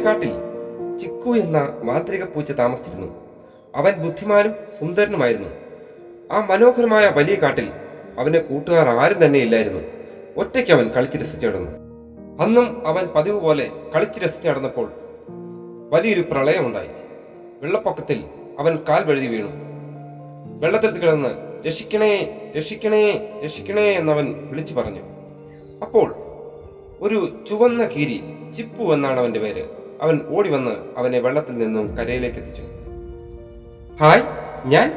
കാട്ടിൽ ചിക്കു എന്ന മാന്ത്രിക പൂച്ച താമസിച്ചിരുന്നു. അവൻ ബുദ്ധിമാനും സുന്ദരനുമായിരുന്നു. ആ മനോഹരമായ വലിയ കാട്ടിൽ അവന്റെ കൂട്ടുകാർ ആരും തന്നെ ഇല്ലായിരുന്നു. ഒറ്റയ്ക്ക് അവൻ കളിച്ച് രസിച്ചു നടന്നു. അന്നും അവൻ പതിവ് പോലെ കളിച്ച് രസിച്ചു നടന്നപ്പോൾ വലിയൊരു പ്രളയമുണ്ടായി. വെള്ളപ്പൊക്കത്തിൽ അവൻ കാൽ വഴുതി വീണു. വെള്ളത്തിൽ കിടന്ന് രക്ഷിക്കണേ, രക്ഷിക്കണേ, രക്ഷിക്കണേ എന്നവൻ വിളിച്ചു പറഞ്ഞു. അപ്പോൾ ഒരു ചുവന്ന കീരി, ചിപ്പു എന്നാണ് അവന്റെ പേര്, അവൻ ഓടി വന്ന് അവനെ വെള്ളത്തിൽ നിന്നും കരയിലേക്ക് എത്തിച്ചു. ഹായ്, ഞാൻ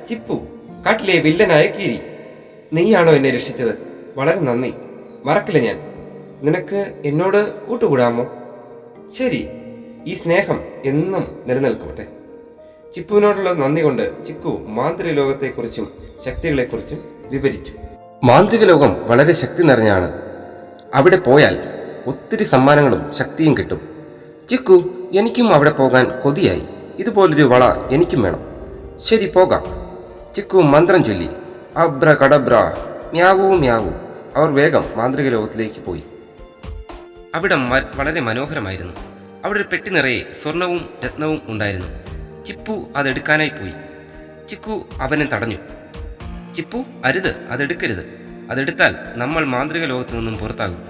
ചിപ്പു, കാട്ടിലെ വില്ലനായ കീരി. നീയാണോ എന്നെ രക്ഷിച്ചത്? വളരെ നന്ദി, മറക്കില്ല ഞാൻ. നിനക്ക് എന്നോട് കൂട്ടുകൂടാമോ? ശരി, ഈ സ്നേഹം എന്നും നിലനിൽക്കട്ടെ. ചിപ്പുവിനോടുള്ള നന്ദി കൊണ്ട് ചിക്കു മാന്ത്രിക ലോകത്തെക്കുറിച്ചും ശക്തികളെക്കുറിച്ചും വിവരിച്ചു. മാന്ത്രിക ലോകം വളരെ ശക്തി നിറഞ്ഞാണ്. അവിടെ പോയാൽ ഒത്തിരി സമ്മാനങ്ങളും ശക്തിയും കിട്ടും. ചിക്കു, എനിക്കും അവിടെ പോകാൻ കൊതിയായി. ഇതുപോലൊരു വള എനിക്കും വേണം. ശരി, പോകാം. ചിക്കു മന്ത്രം ചൊല്ലി. അബ്ര കടബ്ര, മ്യാവൂ മ്യാവൂ. അവർ വേഗം മാന്ത്രിക ലോകത്തിലേക്ക് പോയി. അവിടം വളരെ മനോഹരമായിരുന്നു. അവിടെ ഒരു പെട്ടി നിറയെ സ്വർണവും രത്നവും ഉണ്ടായിരുന്നു. ചിപ്പു അതെടുക്കാനായി പോയി. ചിക്കു അവനെ തടഞ്ഞു. ചിപ്പു, അരുത്, അതെടുക്കരുത്. അതെടുത്താൽ നമ്മൾ മാന്ത്രിക ലോകത്തു നിന്നും പുറത്താകും.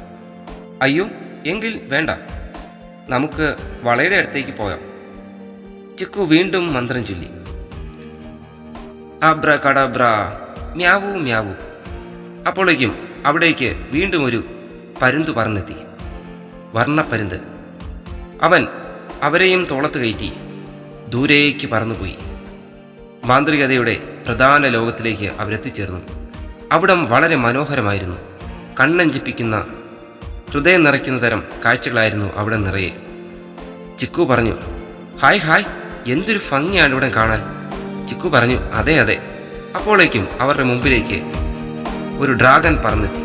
അയ്യോ, എങ്കിൽ വേണ്ട, നമുക്ക് വളയുടെ അടുത്തേക്ക് പോകാം. ചിക്കു വീണ്ടും മന്ത്രം ചൊല്ലി. അബ്ര കടബ്ര, മ്യാവൂ മ്യാവൂ. അപ്പോഴേക്കും അവിടേക്ക് വീണ്ടും ഒരു പരുന്ത് പറന്നെത്തി. വർണ്ണപ്പരുന്ത്. അവൻ അവരെയും തോളത്ത് കയറ്റി ദൂരേക്ക് പറന്നുപോയി. മാന്ത്രികതയുടെ പ്രധാന ലോകത്തിലേക്ക് അവരെത്തിച്ചേർന്നു. അവിടം വളരെ മനോഹരമായിരുന്നു. കണ്ണഞ്ചിപ്പിക്കുന്ന, ഹൃദയം നിറയ്ക്കുന്ന തരം കാഴ്ചകളായിരുന്നു അവിടെ നിറയെ. ചിക്കു പറഞ്ഞു, ഹായ് ഹായ്, എന്തൊരു ഭംഗിയാണ് ഇവിടെ കാണാൻ. ചിക്കു പറഞ്ഞു, അതെ അതെ. അപ്പോഴേക്കും അവരുടെ മുമ്പിലേക്ക് ഒരു ഡ്രാഗൺ പറന്നെത്തി.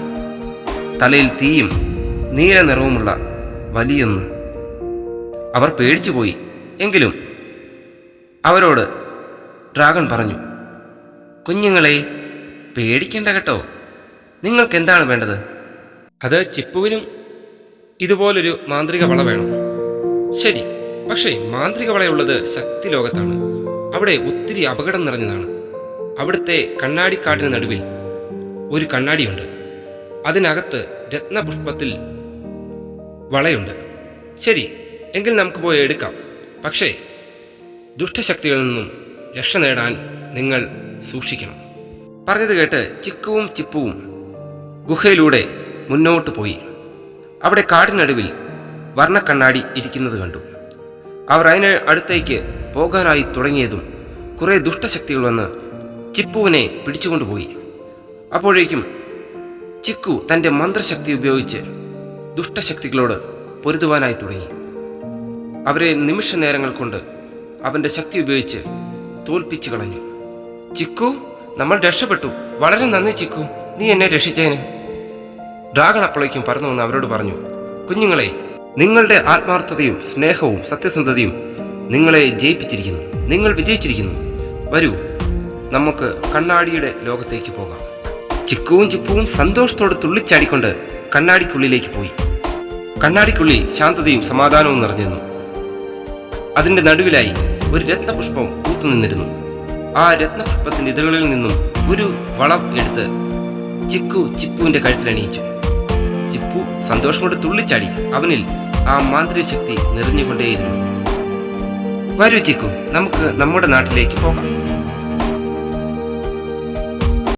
തലയിൽ തീയും നീല നിറവുമുള്ള വലിയൊന്ന്. അവർ പേടിച്ചുപോയി. എങ്കിലും അവരോട് ഡ്രാഗൺ പറഞ്ഞു, കുഞ്ഞുങ്ങളെ, പേടിക്കേണ്ട കേട്ടോ. നിങ്ങൾക്ക് എന്താണ് വേണ്ടത്? അത് ചിപ്പുവിനും ഇതുപോലൊരു മാന്ത്രിക വള വേണം. ശരി, പക്ഷേ മാന്ത്രിക വളയുള്ളത് ശക്തി ലോകത്താണ്. അവിടെ ഒത്തിരി അപകടം നിറഞ്ഞതാണ്. അവിടുത്തെ കണ്ണാടിക്കാടിന് നടുവിൽ ഒരു കണ്ണാടിയുണ്ട്. അതിനകത്ത് രത്നപുഷ്പത്തിൽ വളയുണ്ട്. ശരി, എങ്കിൽ നമുക്ക് പോയി എടുക്കാം. പക്ഷേ ദുഷ്ടശക്തികളിൽ നിന്നും രക്ഷ നേടാൻ നിങ്ങൾ സൂക്ഷിക്കണം. പറഞ്ഞത് കേട്ട് ചിക്കുവും ചിപ്പുവും ഗുഹയിലൂടെ മുന്നോട്ട് പോയി. അവിടെ കാടിനടുവിൽ വർണ്ണക്കണ്ണാടി ഇരിക്കുന്നത് കണ്ടു. അവർ അതിന് അടുത്തേക്ക് പോകാനായി തുടങ്ങിയതും കുറേ ദുഷ്ടശക്തികൾ വന്ന് ചിപ്പുവിനെ പിടിച്ചുകൊണ്ടുപോയി. അപ്പോഴേക്കും ചിക്കു തൻ്റെ മന്ത്രശക്തി ഉപയോഗിച്ച് ദുഷ്ടശക്തികളോട് പൊരുതുവാനായി തുടങ്ങി. അവരെ നിമിഷ നേരങ്ങൾ കൊണ്ട് അവൻ്റെ ശക്തി ഉപയോഗിച്ച് തോൽപ്പിച്ചു കളഞ്ഞു. ചിക്കു, നമ്മൾ രക്ഷപ്പെട്ടു. വളരെ നന്ദി ചിക്കു, നീ എന്നെ രക്ഷിച്ചതിന്. ഡ്രാഗൺ അപ്പോഴേക്കും പറന്നു വന്ന് അവരോട് പറഞ്ഞു, കുഞ്ഞുങ്ങളെ, നിങ്ങളുടെ ആത്മാർത്ഥതയും സ്നേഹവും സത്യസന്ധതയും നിങ്ങളെ ജയിപ്പിച്ചിരിക്കുന്നു. നിങ്ങൾ വിജയിച്ചിരിക്കുന്നു. വരൂ, നമുക്ക് കണ്ണാടിയുടെ ലോകത്തേക്ക് പോകാം. ചിക്കുവും ചിപ്പുവും സന്തോഷത്തോടെ തുള്ളിച്ചാടിക്കൊണ്ട് കണ്ണാടിക്കുള്ളിലേക്ക് പോയി. കണ്ണാടിക്കുള്ളിൽ ശാന്തതയും സമാധാനവും നിറഞ്ഞിരുന്നു. അതിൻ്റെ നടുവിലായി ഒരു രത്നപുഷ്പം പൂത്തുനിന്നിരുന്നു. ആ രത്നപുഷ്പത്തിൻ്റെ ഇതളുകളിൽ നിന്നും ഒരു വളം എടുത്ത് ചിക്കു ചിപ്പുവിൻ്റെ കഴുത്തിലണിയിച്ചു. ചിപ്പു സന്തോഷം കൊണ്ട് തുള്ളിച്ചാടി. അവനിൽ ആ മാന്ത്രിക ശക്തി നിറഞ്ഞുകൊണ്ടേയിരുന്നു. വരൂ ചിക്കു, നമുക്ക് നമ്മുടെ നാട്ടിലേക്ക് പോകാം.